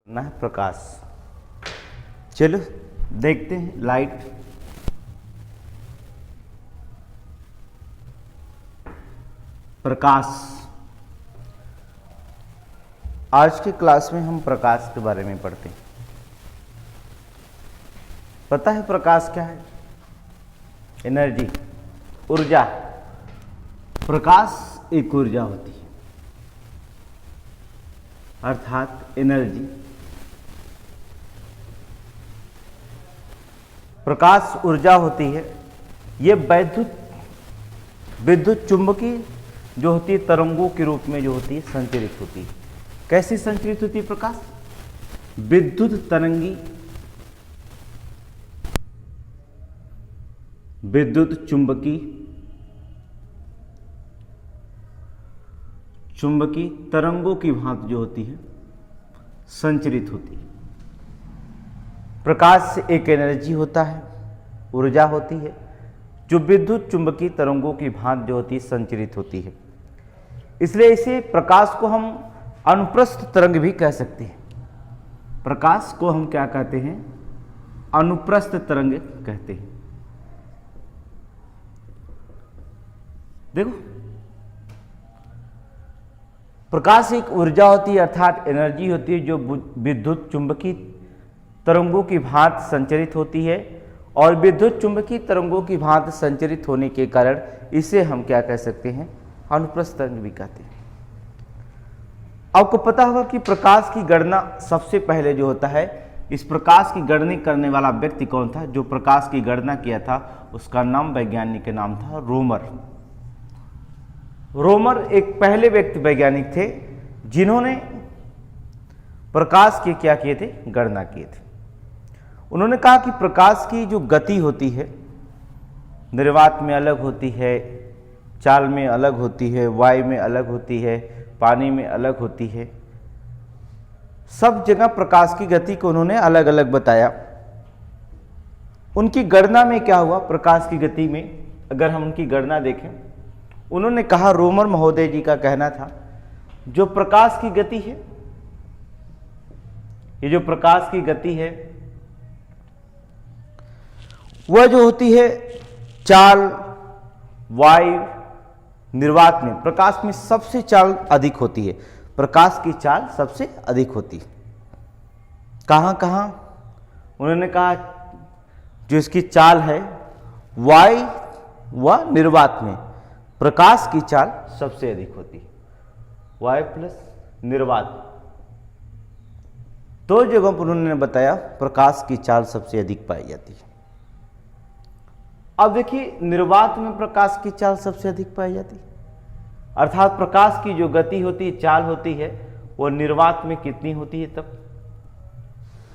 ना है प्रकाश। चलो देखते हैं लाइट। प्रकाश। आज के क्लास में हम प्रकाश के बारे में पढ़ते हैं। पता है प्रकाश क्या है? एनर्जी, ऊर्जा। प्रकाश एक ऊर्जा होती है, अर्थात एनर्जी। प्रकाश ऊर्जा होती है। ये विद्युत चुंबकीय जो होती है तरंगों के रूप में जो होती है संचरित होती है। कैसी संचरित होती है प्रकाश? विद्युत तरंगी, विद्युत चुंबकीय तरंगों की भांति जो होती है संचरित होती है। प्रकाश एक एनर्जी होता है, ऊर्जा होती है, जो विद्युत चुंबकीय तरंगों की भांति जो होती है संचरित होती है। इसलिए इसे प्रकाश को हम अनुप्रस्थ तरंग भी कह सकते हैं। प्रकाश को हम क्या कहते हैं? अनुप्रस्थ तरंग कहते हैं। देखो, प्रकाश एक ऊर्जा होती है, अर्थात एनर्जी होती है, जो विद्युत चुंबकीय तरंगों की भांति संचरित होती है। और विद्युत चुंबकीय तरंगों की भांति संचरित होने के कारण इसे हम क्या कह सकते हैं? अनुप्रस्थ तरंग भी कहते हैं। आपको पता होगा कि प्रकाश की गणना सबसे पहले जो होता है, इस प्रकाश की गणना करने वाला व्यक्ति कौन था? जो प्रकाश की गणना किया था उसका नाम, वैज्ञानिक का नाम था रोमर। रोमर एक पहले व्यक्ति वैज्ञानिक थे जिन्होंने प्रकाश के क्या किए थे? गणना किए थे। उन्होंने कहा कि प्रकाश की जो गति होती है निर्वात में अलग होती है, चाल में अलग होती है, वायु में अलग होती है, पानी में अलग होती है। सब जगह प्रकाश की गति को उन्होंने अलग अलग बताया। उनकी गणना में क्या हुआ? प्रकाश की गति में अगर हम उनकी गणना देखें, उन्होंने कहा, रोमर महोदय जी का कहना था, जो प्रकाश की गति है, ये जो प्रकाश की गति है वह जो होती है चाल, वायु, निर्वात में, प्रकाश में सबसे चाल अधिक होती है। प्रकाश की चाल सबसे अधिक होती है। कहां कहां? उन्होंने कहा जो इसकी चाल है वायु व निर्वात में प्रकाश की चाल सबसे अधिक होती है। वायु प्लस निर्वात, दो जगहों पर उन्होंने बताया प्रकाश की चाल सबसे अधिक पाई जाती है। अब देखिए, निर्वात में प्रकाश की चाल सबसे अधिक पाई जाती है, अर्थात प्रकाश की जो गति होती है, चाल होती है, वो निर्वात में कितनी होती है तब?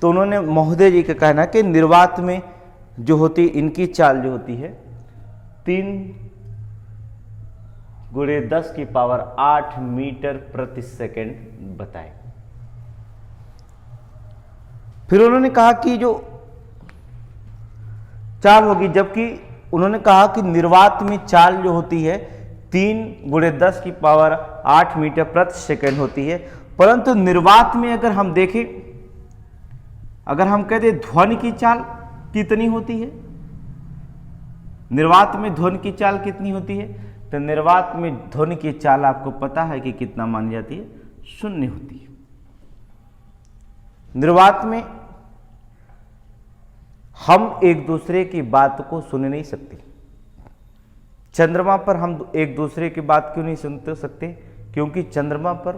तो उन्होंने महोदय जी का कहना कि निर्वात में जो होती इनकी चाल जो होती है 3 × 10⁸ मीटर प्रति सेकंड बताए। फिर उन्होंने कहा कि जो चाल होगी, जबकि उन्होंने कहा कि निर्वात में चाल जो होती है 3 × 10⁸ मीटर प्रति सेकंड होती है। परंतु निर्वात में अगर हम देखें, अगर हम कहते ध्वनि की चाल कितनी होती है, निर्वात में ध्वनि की चाल कितनी होती है? तो निर्वात में ध्वनि की चाल आपको पता है कि कितना मानी जाती है? 0 होती है। निर्वात में हम एक दूसरे की बात को सुन नहीं सकते। चंद्रमा पर हम एक दूसरे की बात क्यों नहीं सुन सकते? क्योंकि चंद्रमा पर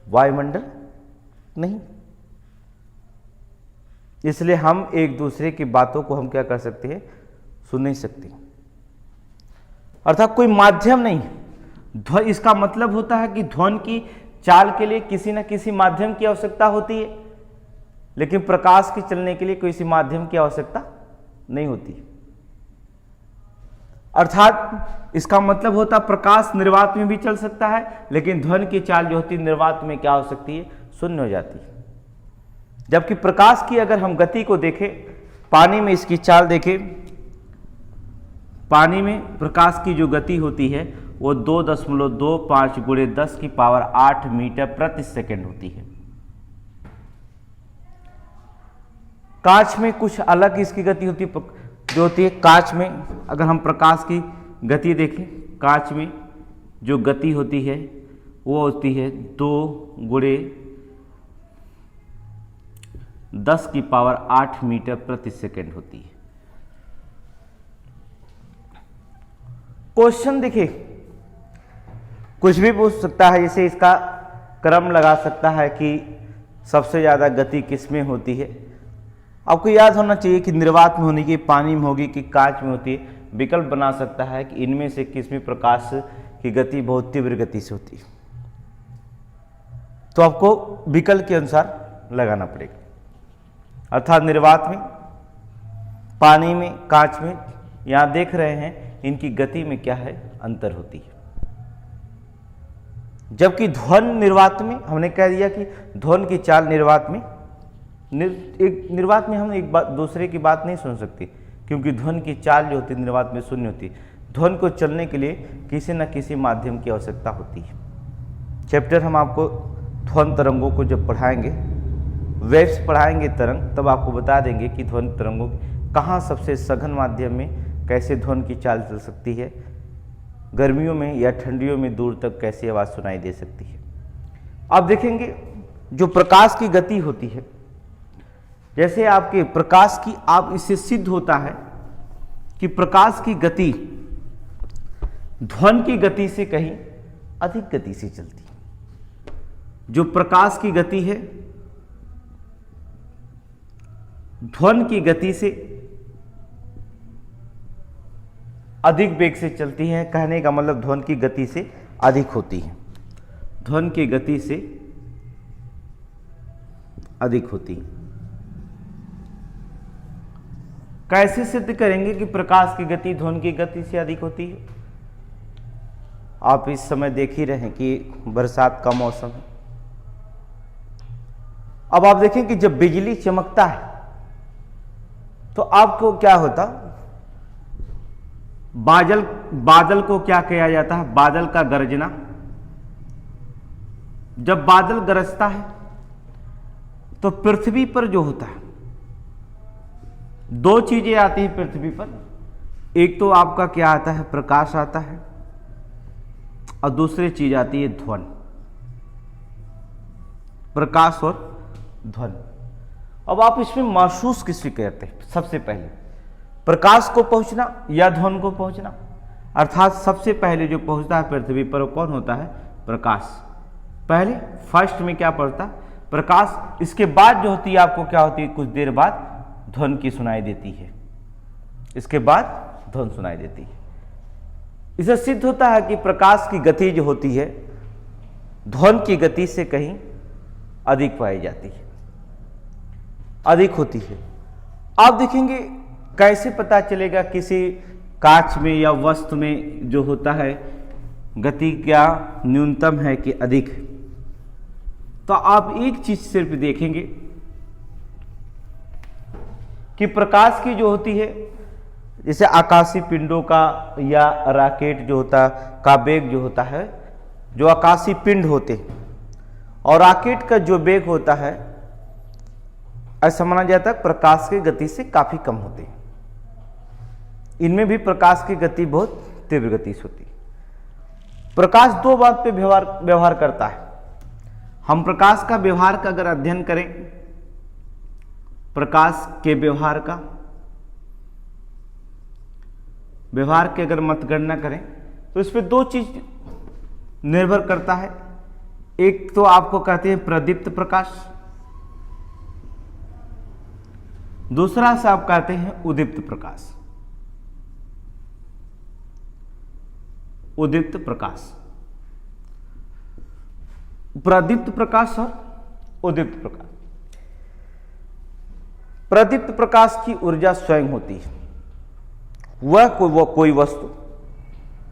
वायुमंडल नहीं, इसलिए हम एक दूसरे की बातों को हम क्या कर सकते हैं? सुन नहीं सकते। अर्थात कोई माध्यम नहीं। इसका मतलब होता है कि ध्वनि की चाल के लिए किसी न किसी माध्यम की आवश्यकता होती है, लेकिन प्रकाश के चलने के लिए किसी माध्यम की आवश्यकता नहीं होती। अर्थात इसका मतलब होता प्रकाश निर्वात में भी चल सकता है, लेकिन ध्वनि की चाल जो होती है निर्वात में क्या हो सकती है? 0 हो जाती है। जबकि प्रकाश की अगर हम गति को देखें, पानी में इसकी चाल देखें, पानी में प्रकाश की जो गति होती है वो 2.25 × 10⁸ मीटर प्रति सेकंड होती है। कांच में कुछ अलग इसकी गति होती है, जो होती है कांच में। अगर हम प्रकाश की गति देखें, कांच में जो गति होती है वो होती है 2×10⁸ मीटर प्रति सेकेंड होती है। क्वेश्चन देखिए, कुछ भी पूछ सकता है, जैसे इसका क्रम लगा सकता है कि सबसे ज़्यादा गति किस में होती है। आपको याद होना चाहिए कि निर्वात में होने की, पानी में होगी कि कांच में होती है। विकल्प बना सकता है कि इनमें से किस में प्रकाश की गति बहुत तीव्र गति से होती है, तो आपको विकल्प के अनुसार लगाना पड़ेगा। अर्थात निर्वात में, पानी में, कांच में, यहां देख रहे हैं इनकी गति में क्या है, अंतर होती है। जबकि ध्वन निर्वात में हमने कह दिया कि ध्वन की चाल निर्वात में निर्वात में हम एक बात दूसरे की बात नहीं सुन सकते, क्योंकि ध्वन की चाल जो होती है निर्वात में शून्य होती है। ध्वन को चलने के लिए किसी न किसी माध्यम की आवश्यकता होती है। चैप्टर हम आपको ध्वन तरंगों को जब पढ़ाएंगे, वेव्स पढ़ाएंगे तरंग, तब आपको बता देंगे कि ध्वन तरंगों कहाँ सबसे सघन माध्यम में कैसे ध्वन की चाल चल सकती है, गर्मियों में या ठंडियों में दूर तक कैसी आवाज़ सुनाई दे सकती है। आप देखेंगे जो प्रकाश की गति होती है, जैसे आपके प्रकाश की, आप इससे सिद्ध होता है कि प्रकाश की गति ध्वन की गति से कहीं अधिक गति से चलती है। जो प्रकाश की गति है ध्वन की गति से अधिक वेग से चलती है। कहने का मतलब ध्वन की गति से अधिक होती है, ध्वन की गति से अधिक होती है। कैसे सिद्ध करेंगे कि प्रकाश की गति ध्वन की गति से अधिक होती है? आप इस समय देख ही रहे हैं कि बरसात का मौसम है। अब आप देखें कि जब बिजली चमकता है तो आपको क्या होता, बादल को क्या किया जाता है, बादल का गरजना। जब बादल गरजता है तो पृथ्वी पर जो होता है, दो चीजें आती हैं पृथ्वी पर। एक तो आपका क्या आता है, प्रकाश आता है, और दूसरी चीज आती है ध्वन। प्रकाश और ध्वन। अब आप इसमें महसूस किससे करते हैं? सबसे पहले प्रकाश को पहुंचना या ध्वन को पहुंचना। अर्थात सबसे पहले जो पहुंचता है पृथ्वी पर वो कौन होता है? प्रकाश। पहले फर्स्ट में क्या पड़ता है? प्रकाश। इसके बाद जो होती है आपको क्या होती है, कुछ देर बाद ध्वन की सुनाई देती है। इसके बाद ध्वन सुनाई देती है। इसे सिद्ध होता है कि प्रकाश की गति जो होती है ध्वन की गति से कहीं अधिक पाई जाती है, अधिक होती है। आप देखेंगे कैसे पता चलेगा किसी कांच में या वस्तु में जो होता है गति क्या न्यूनतम है कि अधिक? तो आप एक चीज सिर्फ देखेंगे कि प्रकाश की जो होती है, जैसे आकाशीय पिंडों का या रॉकेट जो होता है का वेग जो होता है, जो आकाशीय पिंड होते हैं और रॉकेट का जो वेग होता है, ऐसा माना जाता है प्रकाश की गति से काफी कम होते हैं। इनमें भी प्रकाश की गति बहुत तीव्र गति से होती है। प्रकाश दो बात पे व्यवहार करता है। हम प्रकाश का व्यवहार का अगर अध्ययन करें, प्रकाश के व्यवहार की अगर मतगणना करें तो इस पर दो चीज निर्भर करता है। एक तो आपको कहते हैं प्रदीप्त प्रकाश, दूसरा से आप कहते हैं उद्दीप्त प्रकाश। उद्दीप्त प्रकाश, प्रदीप्त प्रकाश और उद्दीप्त प्रकाश। प्रदीप्त प्रकाश की ऊर्जा स्वयं होती है। वह कोई वस्तु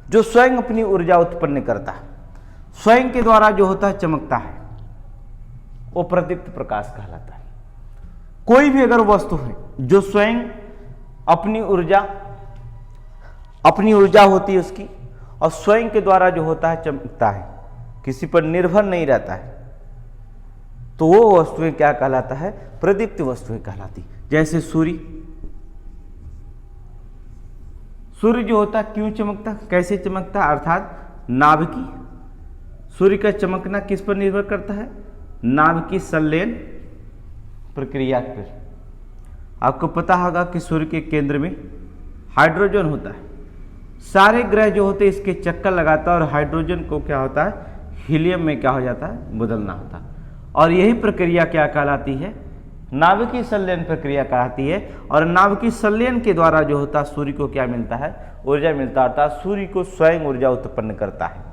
जो स्वयं अपनी ऊर्जा उत्पन्न करता है, स्वयं के द्वारा जो होता है चमकता है, वो प्रदीप्त प्रकाश कहलाता है। कोई भी अगर वस्तु है जो स्वयं अपनी ऊर्जा होती है उसकी, और स्वयं के द्वारा जो होता है चमकता है, किसी पर निर्भर नहीं रहता है, तो वो वस्तुएं क्या कहलाता है? प्रदीप्त वस्तुएं कहलाती। जैसे सूर्य जो होता है क्यों चमकता, कैसे चमकता है, अर्थात नाभिकी। सूर्य का चमकना किस पर निर्भर करता है, नाभिकीय संलयन प्रक्रिया पर। आपको पता होगा कि सूर्य के केंद्र में हाइड्रोजन होता है। सारे ग्रह जो होते हैं इसके चक्कर लगाता है और हाइड्रोजन को क्या होता है, हीलियम में क्या हो जाता है, बदलना होता है। और यही प्रक्रिया क्या कहलाती है, नाभिकीय संलयन प्रक्रिया कहलाती है। और नाभिकीय संलयन के द्वारा जो होता है सूर्य को क्या मिलता है, ऊर्जा मिलता है, अर्थात सूर्य को स्वयं ऊर्जा उत्पन्न करता है,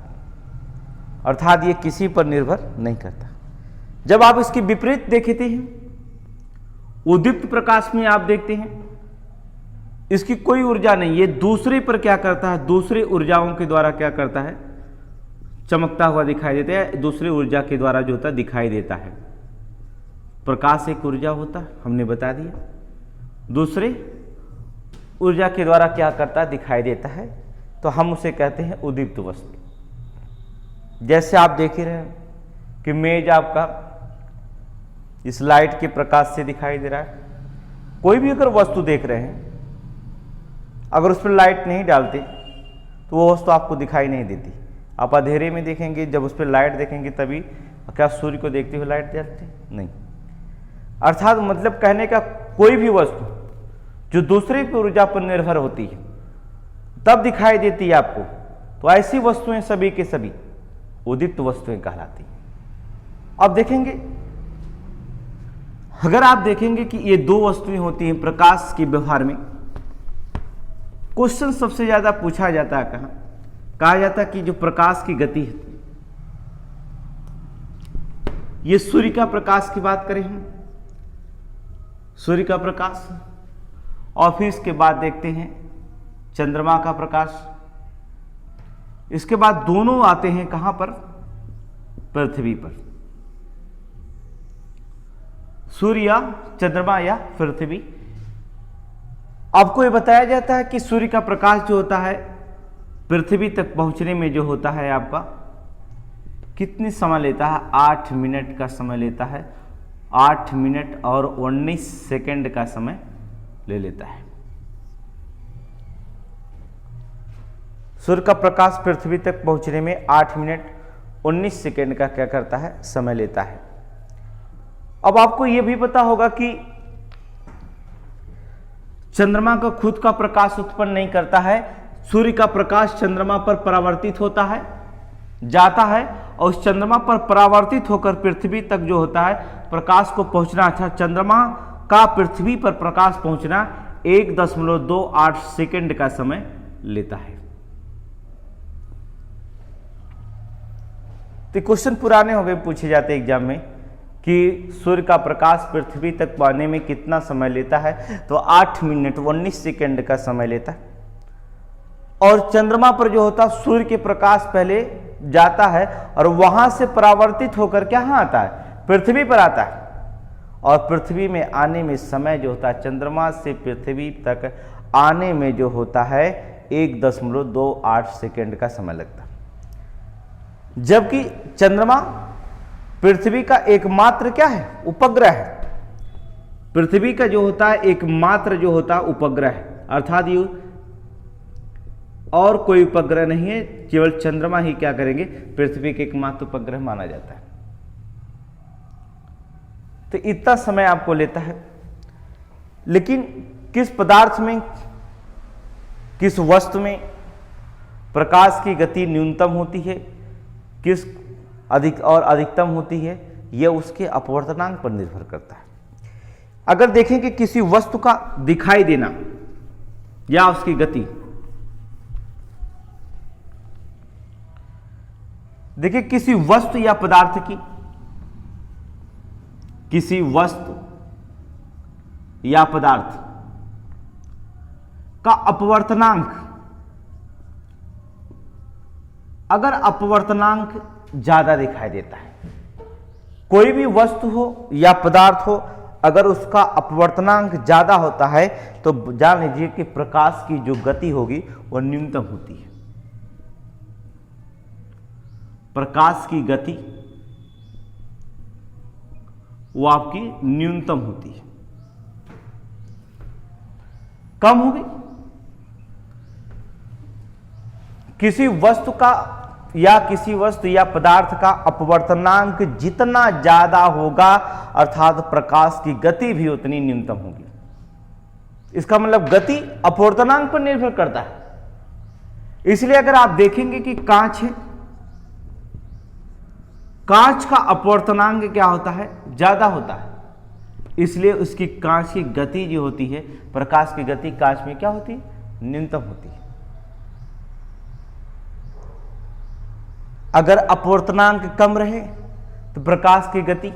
अर्थात ये किसी पर निर्भर नहीं करता। जब आप इसकी विपरीत देखते हैं, उद्दीप्त प्रकाश में आप देखते हैं इसकी कोई ऊर्जा नहीं, ये दूसरे पर क्या करता है, दूसरे ऊर्जाओं के द्वारा क्या करता है, चमकता हुआ दिखाई देता है, दूसरे ऊर्जा के द्वारा जो होता है दिखाई देता है। प्रकाश एक ऊर्जा होता है, हमने बता दिया, दूसरे ऊर्जा के द्वारा क्या करता है, दिखाई देता है, तो हम उसे कहते हैं उद्दीप्त वस्तु। जैसे आप देख ही रहे हैं कि मेज आपका इस लाइट के प्रकाश से दिखाई दे रहा है। कोई भी अगर वस्तु देख रहे हैं, अगर उस पर लाइट नहीं डालते तो वो वस्तु आपको दिखाई नहीं देती। आप अंधेरे में देखेंगे, जब उस पर लाइट देखेंगे तभी क्या सूर्य को देखते हुए लाइट जलती नहीं। अर्थात मतलब कहने का, कोई भी वस्तु जो दूसरे की ऊर्जा पर निर्भर होती है तब दिखाई देती है आपको, तो ऐसी वस्तुएं सभी के सभी उद्दीप्त वस्तुएं कहलाती हैं। अब देखेंगे, अगर आप देखेंगे कि ये दो वस्तुएं होती हैं प्रकाश के व्यवहार में, क्वेश्चन सबसे ज्यादा पूछा जाता है कहा जाता है कि जो प्रकाश की गति है, ये सूर्य का प्रकाश की बात करें हम, सूर्य का प्रकाश, और फिर इसके बाद देखते हैं चंद्रमा का प्रकाश। इसके बाद दोनों आते हैं कहां पर, पृथ्वी पर। सूर्य या चंद्रमा या पृथ्वी। आपको ये बताया जाता है कि सूर्य का प्रकाश जो होता है पृथ्वी तक पहुंचने में जो होता है आपका कितनी समय लेता है, 8 मिनट का समय लेता है। 8 मिनट और 19 सेकंड का समय ले लेता है। सूर्य का प्रकाश पृथ्वी तक पहुंचने में 8 मिनट 19 सेकंड का क्या करता है, समय लेता है। अब आपको यह भी पता होगा कि चंद्रमा का खुद का प्रकाश उत्पन्न नहीं करता है। सूर्य का प्रकाश चंद्रमा पर परावर्तित होता है, जाता है, और उस चंद्रमा पर परावर्तित होकर पृथ्वी तक जो होता है प्रकाश को पहुंचना, अच्छा चंद्रमा का पृथ्वी पर प्रकाश पहुंचना 1.28 सेकंड का समय लेता है। तो क्वेश्चन पुराने हो गए, पूछे जाते एग्जाम में कि सूर्य का प्रकाश पृथ्वी तक पाने में कितना समय लेता है, तो 8 मिनट 19 सेकंड का समय लेता है। और चंद्रमा पर जो होता है सूर्य के प्रकाश पहले जाता है और वहां से परावर्तित होकर कहां आता है, पृथ्वी पर आता है। और पृथ्वी में आने में समय जो होता है, चंद्रमा से पृथ्वी तक आने में जो होता है 1.28 सेकंड का समय लगता है। जबकि चंद्रमा पृथ्वी का एकमात्र क्या है, उपग्रह है। पृथ्वी का जो होता है एकमात्र जो होता है उपग्रह है, अर्थात ये और कोई उपग्रह नहीं है, केवल चंद्रमा ही क्या करेंगे, पृथ्वी के एकमात्र उपग्रह माना जाता है। तो इतना समय आपको लेता है। लेकिन किस पदार्थ में, किस वस्तु में प्रकाश की गति न्यूनतम होती है, किस अधिक और अधिकतम होती है, यह उसके अपवर्तनांक पर निर्भर करता है। अगर देखें कि किसी वस्तु का दिखाई देना या उसकी गति, देखिए किसी वस्तु या पदार्थ की, किसी वस्तु या पदार्थ का अपवर्तनांक, अगर अपवर्तनांक ज्यादा दिखाई देता है, कोई भी वस्तु हो या पदार्थ हो, अगर उसका अपवर्तनांक ज्यादा होता है तो जान लीजिए कि प्रकाश की जो गति होगी वह न्यूनतम होती है। प्रकाश की गति वो आपकी न्यूनतम होती है। कम होगी। किसी वस्तु का किसी वस्तु या पदार्थ का अपवर्तनांक जितना ज्यादा होगा अर्थात प्रकाश की गति भी उतनी न्यूनतम होगी। इसका मतलब गति अपवर्तनांक पर निर्भर करता है। इसलिए अगर आप देखेंगे कि कांच है, कांच का अपवर्तनांक क्या होता है, ज्यादा होता है, इसलिए उसकी कांच की गति जो होती है, प्रकाश की गति कांच में क्या होती है, न्यूनतम होती है। अगर अपवर्तनांक कम रहे तो प्रकाश की गति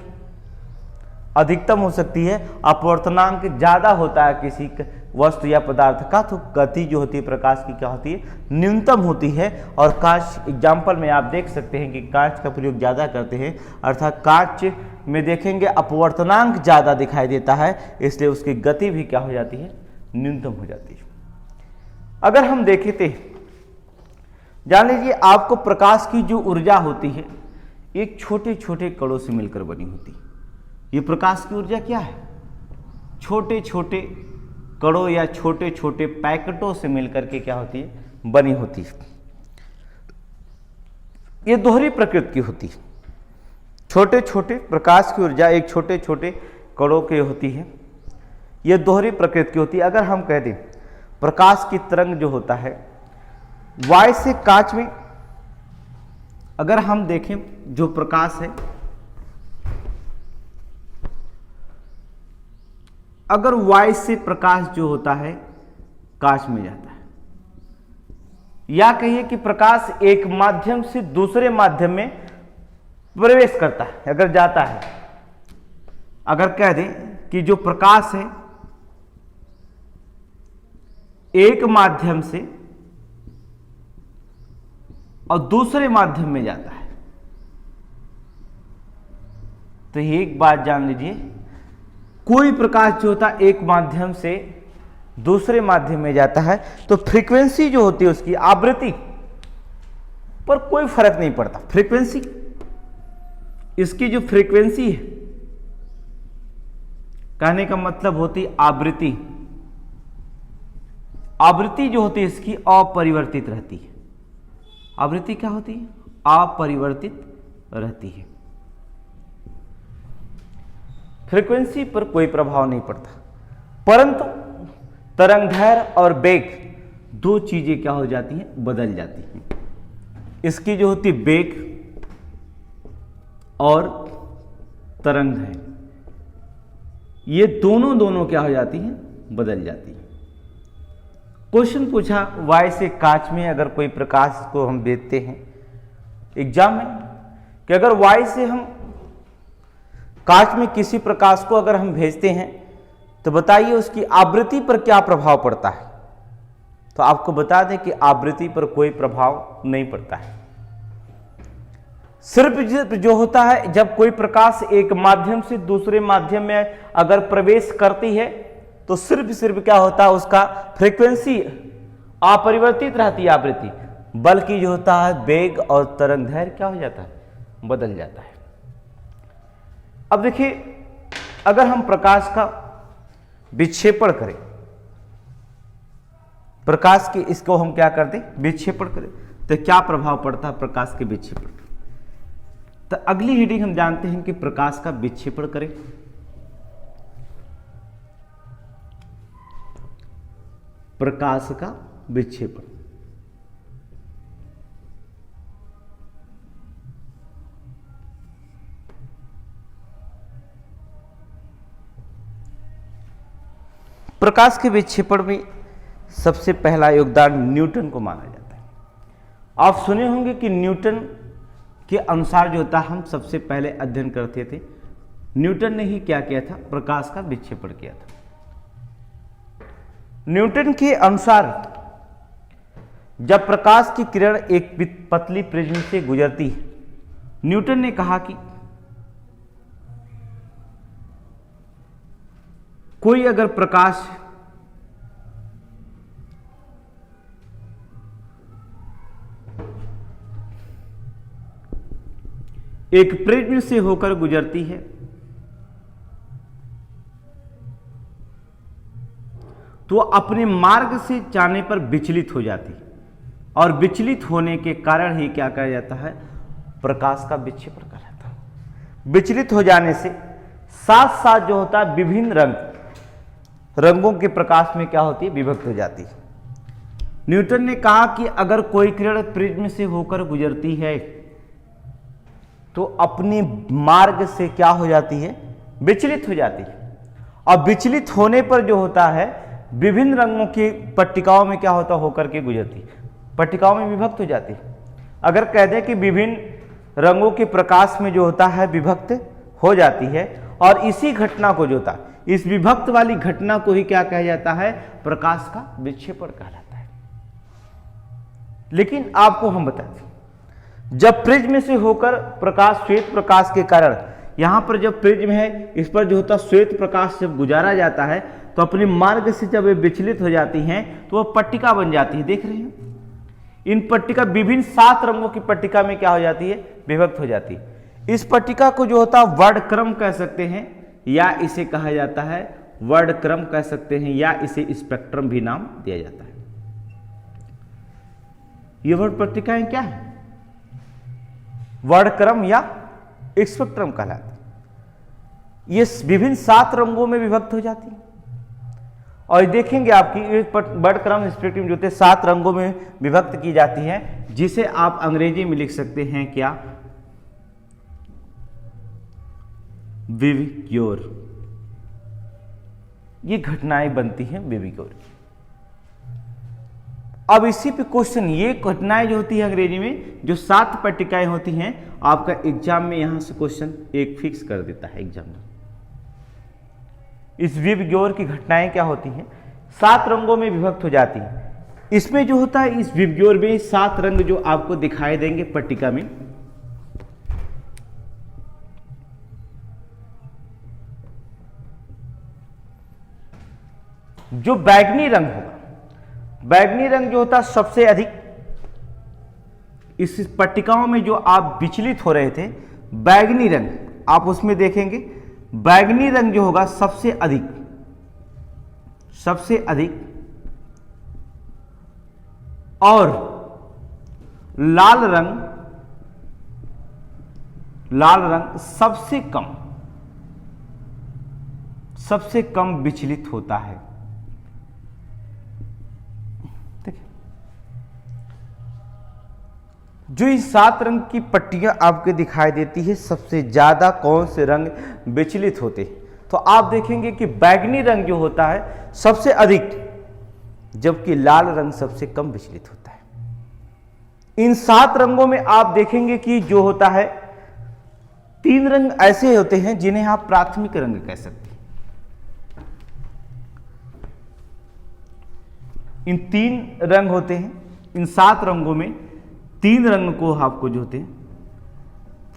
अधिकतम हो सकती है। अपवर्तनांक ज्यादा होता है किसी वस्तु या पदार्थ का तो गति जो होती है प्रकाश की क्या होती है, न्यूनतम होती है। और कांच एग्जाम्पल में आप देख सकते हैं कि कांच का प्रयोग ज्यादा करते हैं, अर्थात कांच में देखेंगे अपवर्तनांक ज्यादा दिखाई देता है, इसलिए उसकी गति भी क्या हो जाती है, न्यूनतम हो जाती है। अगर हम देखें तो जान लीजिए आपको प्रकाश की जो ऊर्जा होती है एक छोटे छोटे कणों से मिलकर बनी होती है। ये प्रकाश की ऊर्जा क्या है, छोटे छोटे कणों या छोटे छोटे पैकेटों से मिलकर के क्या होती है, बनी होती है। ये दोहरी प्रकृति की होती है। छोटे छोटे प्रकाश की ऊर्जा एक छोटे छोटे कणों की होती है, ये दोहरी प्रकृति की होती है। अगर हम कह दें प्रकाश की तरंग जो होता है वाय से कांच में, अगर हम देखें जो प्रकाश है, अगर वाय से प्रकाश जो होता है कांच में जाता है, या कहिए कि प्रकाश एक माध्यम से दूसरे माध्यम में प्रवेश करता है, अगर जाता है, अगर कह दें कि जो प्रकाश है एक माध्यम से और दूसरे माध्यम में जाता है, तो एक बात जान लीजिए, कोई प्रकाश जो होता है एक माध्यम से दूसरे माध्यम में जाता है तो फ्रीक्वेंसी जो होती है उसकी आवृत्ति पर कोई फर्क नहीं पड़ता। फ्रीक्वेंसी, इसकी जो फ्रीक्वेंसी है, कहने का मतलब होती आवृत्ति, आवृत्ति जो होती है इसकी अपरिवर्तित रहती है। आवृत्ति क्या होती है, अपरिवर्तित रहती है। फ्रीक्वेंसी पर कोई प्रभाव नहीं पड़ता, परंतु तरंगदैर्घ्य और वेग दो चीजें क्या हो जाती हैं, बदल जाती हैं। इसकी जो होती वेग और तरंगदैर्घ्य, ये दोनों क्या हो जाती हैं, बदल जाती हैं। क्वेश्चन पूछा वाय से कांच में अगर कोई प्रकाश को हम भेजते हैं एग्जाम में, कि अगर वाय से हम कांच में किसी प्रकाश को अगर हम भेजते हैं तो बताइए उसकी आवृत्ति पर क्या प्रभाव पड़ता है। तो आपको बता दें कि आवृत्ति पर कोई प्रभाव नहीं पड़ता है। सिर्फ जो होता है जब कोई प्रकाश एक माध्यम से दूसरे माध्यम में अगर प्रवेश करती है तो सिर्फ क्या होता है, उसका फ्रीक्वेंसी अपरिवर्तित रहती है आवृत्ति, बल्कि जो होता है वेग और तरंगदैर्घ्य क्या हो जाता है, बदल जाता है। अब देखिए अगर हम प्रकाश का विक्षेपण करें, प्रकाश के इसको हम क्या करते, विक्षेपण करें, तो क्या प्रभाव पड़ता है प्रकाश के विक्षेपण। तो अगली हेडिंग हम जानते हैं कि प्रकाश का विक्षेपण करें। प्रकाश का विक्षेपण, प्रकाश के विक्षेपण में सबसे पहला योगदान न्यूटन को माना जाता है। आप सुने होंगे कि न्यूटन के अनुसार जो होता हम सबसे पहले अध्ययन करते थे, न्यूटन ने ही क्या किया था, प्रकाश का विक्षेपण किया था। न्यूटन के अनुसार जब प्रकाश की किरण एक पतली प्रिज्म से गुजरती है, न्यूटन ने कहा कि कोई अगर प्रकाश एक प्रिज्म से होकर गुजरती है तो अपने मार्ग से जाने पर विचलित हो जाती है, और विचलित होने के कारण ही क्या कहा जाता है, प्रकाश का विक्षेपण कहा जाता है। विचलित हो जाने से साथ साथ जो होता है विभिन्न रंगों के प्रकाश में क्या होती है, विभक्त हो जाती है। न्यूटन ने कहा कि अगर कोई किरण प्रिज्म से होकर गुजरती है तो अपने मार्ग से क्या हो जाती है, विचलित हो जाती है, और विचलित होने पर जो होता है विभिन्न रंगों की पट्टिकाओं में क्या होता होकर के गुजरती है, पट्टिकाओं में विभक्त हो जाती है। अगर कह दें कि विभिन्न रंगों के प्रकाश में जो होता है विभक्त हो जाती है, और इसी घटना को जो होता, इस विभक्त वाली घटना को ही क्या कहा जाता है, प्रकाश का विक्षेपण कहा जाता है। लेकिन आपको हम बताते हैं, जब प्रिज्म से होकर प्रकाश श्वेत प्रकाश के कारण, यहां पर जब प्रिज्म है इस पर जो होता श्वेत प्रकाश जब गुजारा जाता है तो अपने मार्ग से जब वे विचलित हो जाती हैं तो वह पट्टिका बन जाती है। देख रहे हैं, इन पट्टिका विभिन्न 7 रंगों की पट्टिका में क्या हो जाती है, विभक्त हो जाती है। इस पट्टिका को जो होता है वर्णक्रम कह सकते हैं, या इसे कहा जाता है वर्णक्रम कह सकते हैं, या इसे स्पेक्ट्रम भी नाम दिया जाता है। ये वर्ण पट्टिकाएं क्या है, वर्णक्रम या स्पेक्ट्रम कहलाती है। ये विभिन्न 7 रंगों में विभक्त हो जाती है, और देखेंगे आपकी वर्णक्रम स्पेक्ट्रम जो होते 7 रंगों में विभक्त की जाती है, जिसे आप अंग्रेजी में लिख सकते हैं क्या, विविक्योर। ये घटनाएं बनती हैं विविक्योर। अब इसी पे क्वेश्चन, ये घटनाएं जो होती है अंग्रेजी में जो 7 पट्टिकाएं होती हैं, आपका एग्जाम में यहां से क्वेश्चन एक फिक्स कर देता है एग्जाम में। इस विविक्योर की घटनाएं क्या होती हैं, 7 रंगों में विभक्त हो जाती है। इसमें जो होता है इस विविक्योर में 7 रंग जो आपको दिखाई देंगे पट्टिका में, जो बैगनी रंग होगा, बैगनी रंग जो होता है सबसे अधिक, इस पट्टिकाओं में जो आप विचलित हो रहे थे, बैगनी रंग आप उसमें देखेंगे, बैगनी रंग जो होगा सबसे अधिक, और लाल रंग सबसे कम विचलित होता है। जो इस 7 रंग की पट्टियां आपके दिखाई देती है, सबसे ज्यादा कौन से रंग विचलित होते हैं, तो आप देखेंगे कि बैगनी रंग जो होता है सबसे अधिक, जबकि लाल रंग सबसे कम विचलित होता है। इन 7 रंगों में आप देखेंगे कि जो होता है 3 रंग ऐसे होते हैं जिन्हें आप प्राथमिक रंग कह सकते हैं। इन 3 रंग होते हैं, इन 7 रंगों में 3 रंग को आपको जो होते हैं,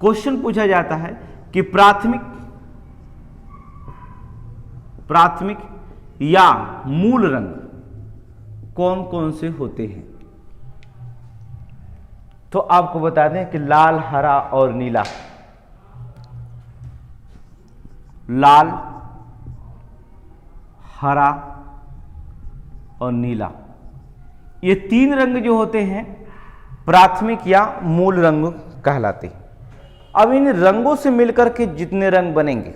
क्वेश्चन पूछा जाता है कि प्राथमिक या मूल रंग कौन कौन से होते हैं, तो आपको बता दें कि लाल, हरा और नीला। लाल, हरा और नीला, ये 3 रंग जो होते हैं प्राथमिक या मूल रंग कहलाते हैं। अब इन रंगों से मिलकर के जितने रंग बनेंगे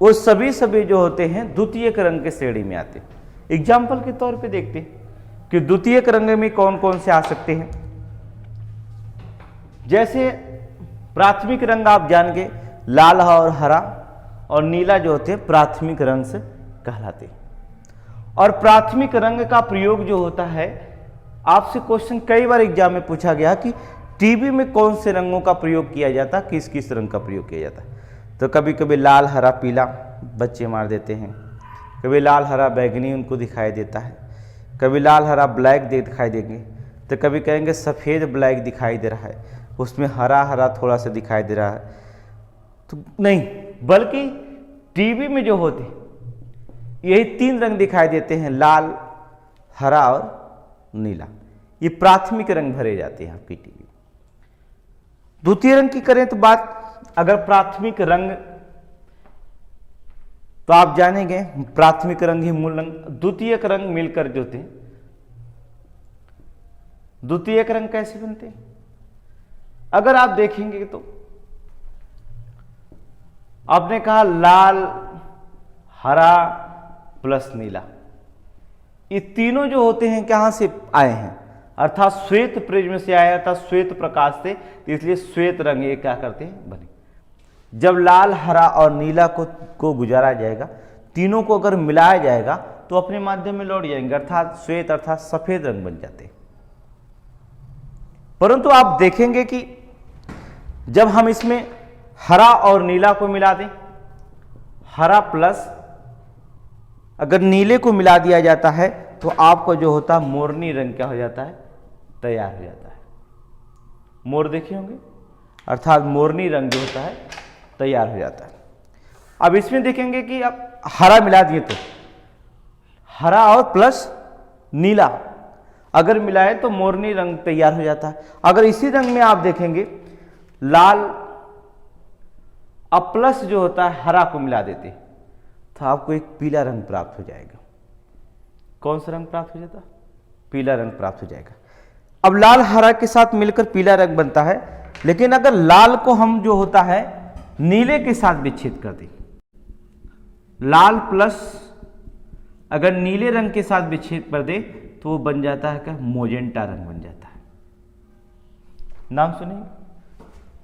वो सभी जो होते हैं द्वितीयक रंग के श्रेणी में आते हैं। एग्जाम्पल के तौर पे देखते हैं कि द्वितीयक रंग में कौन कौन से आ सकते हैं। जैसे प्राथमिक रंग आप जान के लाल और हरा और नीला जो होते हैं प्राथमिक रंग से कहलाते हैं। और प्राथमिक रंग का प्रयोग जो होता है, आपसे क्वेश्चन कई बार एग्जाम में पूछा गया कि टीवी में कौन से रंगों का प्रयोग किया जाता, किस किस रंग का प्रयोग किया जाता, तो कभी कभी लाल हरा पीला बच्चे मार देते हैं, कभी लाल हरा बैगनी उनको दिखाई देता है, कभी लाल हरा ब्लैक दिखाई देंगे, तो कभी कहेंगे सफ़ेद ब्लैक दिखाई दे रहा है, उसमें हरा हरा थोड़ा सा दिखाई दे रहा है, तो नहीं, बल्कि टीवी में जो होते यही 3 रंग दिखाई देते हैं, लाल, हरा और नीला। ये प्राथमिक रंग भरे जाते हैं आपकी टीवी। द्वितीय रंग की करें तो बात, अगर प्राथमिक रंग, तो आप जानेंगे प्राथमिक रंग ही मूल रंग, द्वितीयक रंग मिलकर जो थे, द्वितीयक रंग कैसे बनते हैं? अगर आप देखेंगे तो आपने कहा लाल, हरा प्लस नीला, ये तीनों जो होते हैं कहां से आए हैं? अर्थात श्वेत प्रिज्म से आया था, श्वेत प्रकाश से, तो इसलिए श्वेत रंग ये क्या करते हैं? बने। जब लाल, हरा और नीला को गुजारा जाएगा, तीनों को अगर मिलाया जाएगा तो अपने माध्यम में लौट जाएंगे, अर्थात श्वेत अर्थात सफेद रंग बन जाते हैं। परंतु आप देखेंगे कि जब हम इसमें हरा और नीला को मिला दें, हरा प्लस अगर नीले को मिला दिया जाता है तो आपको जो होता है मोरनी रंग क्या हो जाता है? तैयार हो जाता है। मोर देखे होंगे, अर्थात मोरनी रंग जो होता है तैयार हो जाता है। अब इसमें देखेंगे कि अब हरा मिला दिए तो हरा और प्लस नीला अगर मिलाए तो मोरनी रंग तैयार हो जाता है। अगर इसी रंग में आप देखेंगे लाल अब प्लस जो होता है हरा को मिला देते तो आपको एक पीला रंग प्राप्त हो जाएगा। कौन सा रंग प्राप्त हो जाता? पीला रंग प्राप्त हो जाएगा। अब लाल हरा के साथ मिलकर पीला रंग बनता है, लेकिन अगर लाल को हम जो होता है नीले के साथ विच्छेद कर दें, लाल प्लस अगर नीले रंग के साथ विच्छेद कर दे तो वो बन जाता है क्या? मोजेंटा रंग बन जाता है। नाम सुनेंगे,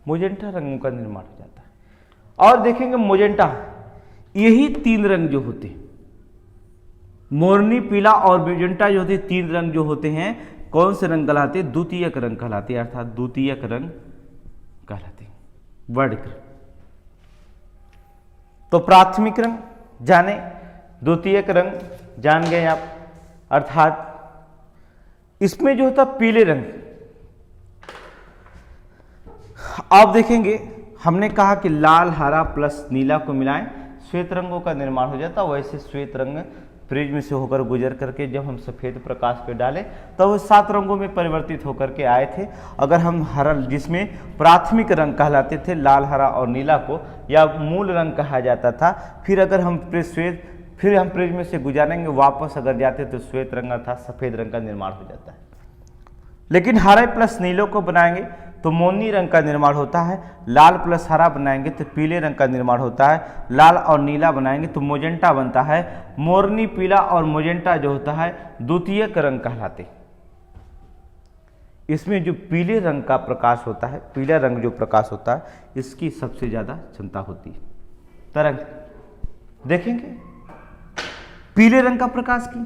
मोजेंटा रंगों का निर्माण हो जाता है। और देखेंगे मोजेंटा, यही तीन रंग जो होते हैं, मोरनी, पीला और मोजेंटा जो होते हैं, तीन रंग जो होते हैं कौन से रंग कहलाते? द्वितीयक रंग कहलाते हैं, अर्थात द्वितीयक रंग कहलाते हैं, वर्णक्रम। तो प्राथमिक रंग जाने, द्वितीयक रंग जान गए आप, अर्थात इसमें जो होता पीले रंग, आप देखेंगे हमने कहा कि लाल, हरा प्लस नीला को मिलाएं श्वेत रंगों का निर्माण हो जाता। वैसे श्वेत रंग प्रिज्म से होकर गुजर करके जब हम सफेद प्रकाश पे डालें तब तो वो 7 रंगों में परिवर्तित होकर के आए थे। अगर हम हरा, जिसमें प्राथमिक रंग कहलाते थे लाल, हरा और नीला को, या मूल रंग कहा जाता था, फिर अगर हम फिर हम प्रिज्म से गुजारेंगे वापस अगर जाते तो श्वेत रंग अर्थात सफेद रंग का निर्माण हो जाता है। लेकिन हरे प्लस नीलो को बनाएंगे तो मोरनी रंग का निर्माण होता है, लाल प्लस हरा बनाएंगे तो पीले रंग का निर्माण होता है, लाल और नीला बनाएंगे तो मोजेंटा बनता है। मोरनी, पीला और मोजेंटा जो होता है द्वितीयक रंग कहलाते। इसमें जो पीले रंग का प्रकाश होता है, पीला रंग जो प्रकाश होता है, इसकी सबसे ज्यादा क्षमता होती है। तरंग देखेंगे पीले रंग का प्रकाश की,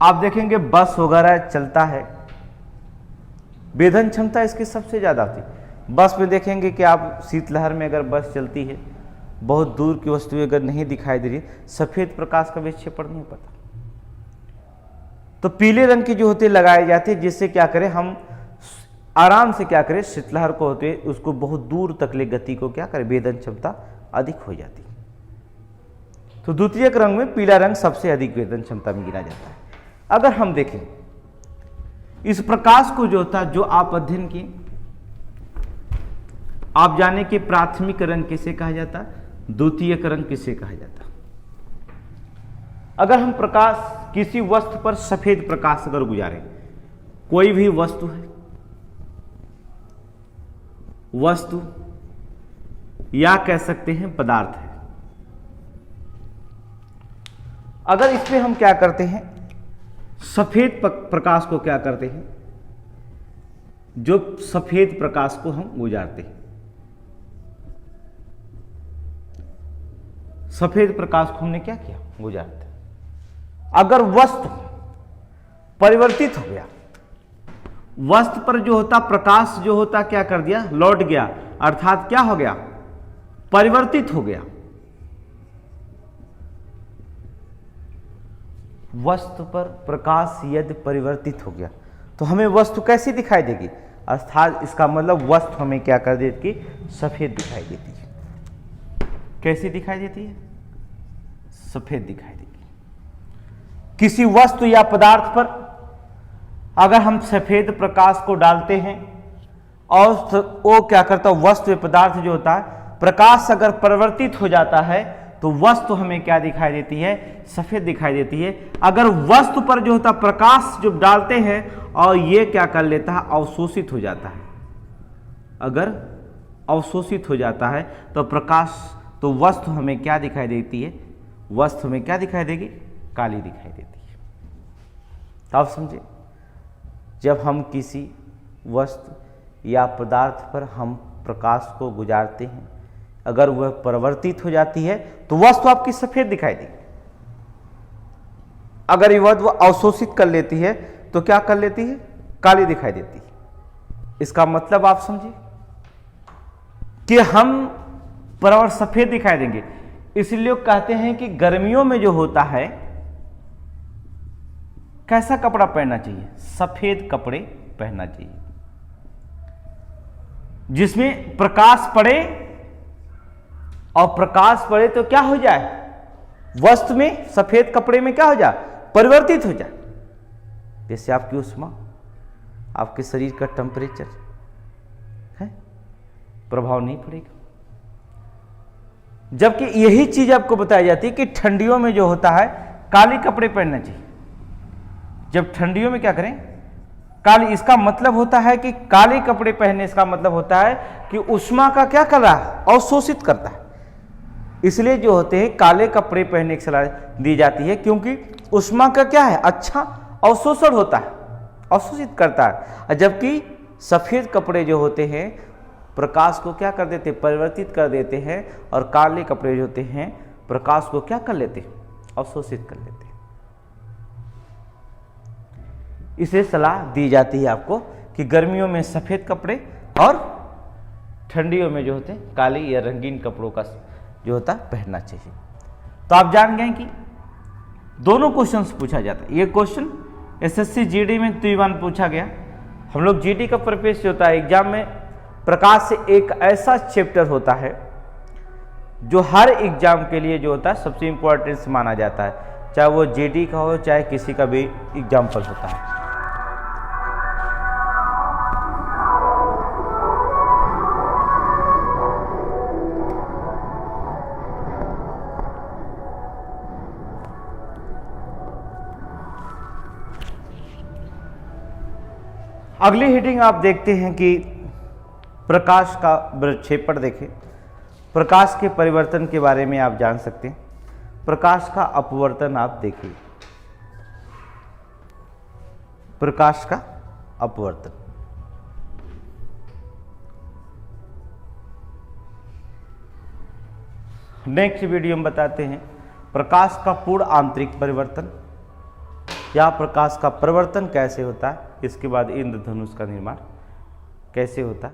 आप देखेंगे बस वगैरह चलता है, वेधन क्षमता इसकी सबसे ज़्यादा होती है। बस में देखेंगे कि आप शीतलहर में अगर बस चलती है, बहुत दूर की वस्तु अगर नहीं दिखाई दे रही, सफ़ेद प्रकाश का विक्षेपण नहीं पता, तो पीले रंग की जो होती है लगाए जाते हैं, जिससे क्या करें हम आराम से क्या करें शीतलहर को होते हैं उसको बहुत दूर तक ले गति को क्या करें, वेधन क्षमता अधिक हो जाती है। तो द्वितीयक रंग में पीला रंग सबसे अधिक वेधन क्षमता में गिना जाता है। अगर हम देखें इस प्रकाश को जो होता है, जो आप अध्ययन किए, आप जाने कि प्राथमिक रंग किसे कहा जाता है, द्वितीयक रंग किसे कहा जाता है। अगर हम प्रकाश किसी वस्तु पर सफेद प्रकाश अगर गुजारें, कोई भी वस्तु है, वस्तु या कह सकते हैं पदार्थ है, अगर इसमें हम क्या करते हैं सफेद प्रकाश को क्या करते हैं, जो सफेद प्रकाश को हम गुजारते हैं, सफेद प्रकाश को हमने क्या किया, गुजारते हैं। अगर वस्तु परिवर्तित हो गया, वस्तु पर जो होता प्रकाश जो होता क्या कर दिया, लौट गया, अर्थात क्या हो गया, परिवर्तित हो गया। वस्तु पर प्रकाश यदि परिवर्तित हो गया तो हमें वस्तु कैसी दिखाई देगी, अर्थात इसका मतलब वस्तु हमें क्या कर देती, सफेद दिखाई देती है। कैसी दिखाई देती है, सफेद दिखाई देती। किसी वस्तु या पदार्थ पर अगर हम सफेद प्रकाश को डालते हैं और वो क्या करता है, वस्तु या पदार्थ जो होता है प्रकाश अगर परिवर्तित हो जाता है तो वस्तु हमें क्या दिखाई देती है, सफेद दिखाई देती है। अगर वस्तु पर जो होता प्रकाश जो डालते हैं और ये क्या कर लेता है, अवशोषित हो जाता है। अगर अवशोषित हो जाता है तो प्रकाश, तो वस्तु हमें क्या दिखाई देती है, वस्तु हमें क्या दिखाई देगी, काली दिखाई देती है। तो आप समझे, जब हम किसी वस्तु या पदार्थ पर हम प्रकाश को गुजारते हैं, अगर वह परिवर्तित हो जाती है तो वस्तु आपकी सफेद दिखाई देगी। अगर ये वस्तु अवशोषित कर लेती है तो क्या कर लेती है, काली दिखाई देती है। इसका मतलब आप समझे कि हम पर्यावरण सफेद दिखाई देंगे। इसलिए लोग कहते हैं कि गर्मियों में जो होता है कैसा कपड़ा पहनना चाहिए, सफेद कपड़े पहनना चाहिए, जिसमें प्रकाश पड़े, और प्रकाश पड़े तो क्या हो जाए, वस्तु में, सफेद कपड़े में क्या हो जाए, परिवर्तित हो जाए। जैसे आपकी ऊष्मा, आपके शरीर का टेम्परेचर है, प्रभाव नहीं पड़ेगा। जबकि यही चीज आपको बताई जाती है कि ठंडियों में जो होता है काले कपड़े पहनना चाहिए। जब ठंडियों में क्या करें, काली, इसका मतलब होता है कि काले कपड़े पहनने, इसका मतलब होता है कि ऊष्मा का क्या कर रहा है, अवशोषित करता है। इसलिए जो होते हैं काले कपड़े पहनने की सलाह दी जाती है, क्योंकि ऊष्मा का क्या है, अच्छा अवशोषण होता है, अवशोषित करता है। जबकि सफेद कपड़े जो होते हैं प्रकाश को क्या कर देते हैं, परिवर्तित कर देते हैं, और काले कपड़े जो होते हैं प्रकाश को क्या कर लेते हैं, अवशोषित कर लेते हैं। इसे सलाह दी जाती है आपको कि गर्मियों में सफेद कपड़े और ठंडियों में जो होते हैं काले या रंगीन कपड़ों का जो होता है पहनना चाहिए। तो आप जान गए कि दोनों क्वेश्चंस पूछा जाता है। ये क्वेश्चन एसएससी जीडी में 3 बार पूछा गया। हम लोग जीडी का पर्पस जो होता है एग्जाम में, प्रकाश से एक ऐसा चैप्टर होता है जो हर एग्जाम के लिए जो होता है सबसे इंपॉर्टेंट माना जाता है, चाहे वो जीडी का हो चाहे किसी का भी एग्जाम्पल होता है। अगली हेडिंग आप देखते हैं कि प्रकाश का प्रक्षेपण देखें। प्रकाश के परिवर्तन के बारे में आप जान सकते हैं। प्रकाश का अपवर्तन आप देखिए, प्रकाश का अपवर्तन। नेक्स्ट वीडियो में बताते हैं प्रकाश का पूर्ण आंतरिक परिवर्तन या प्रकाश का परिवर्तन कैसे होता है, इसके बाद इंद्रधनुष का निर्माण कैसे होता है।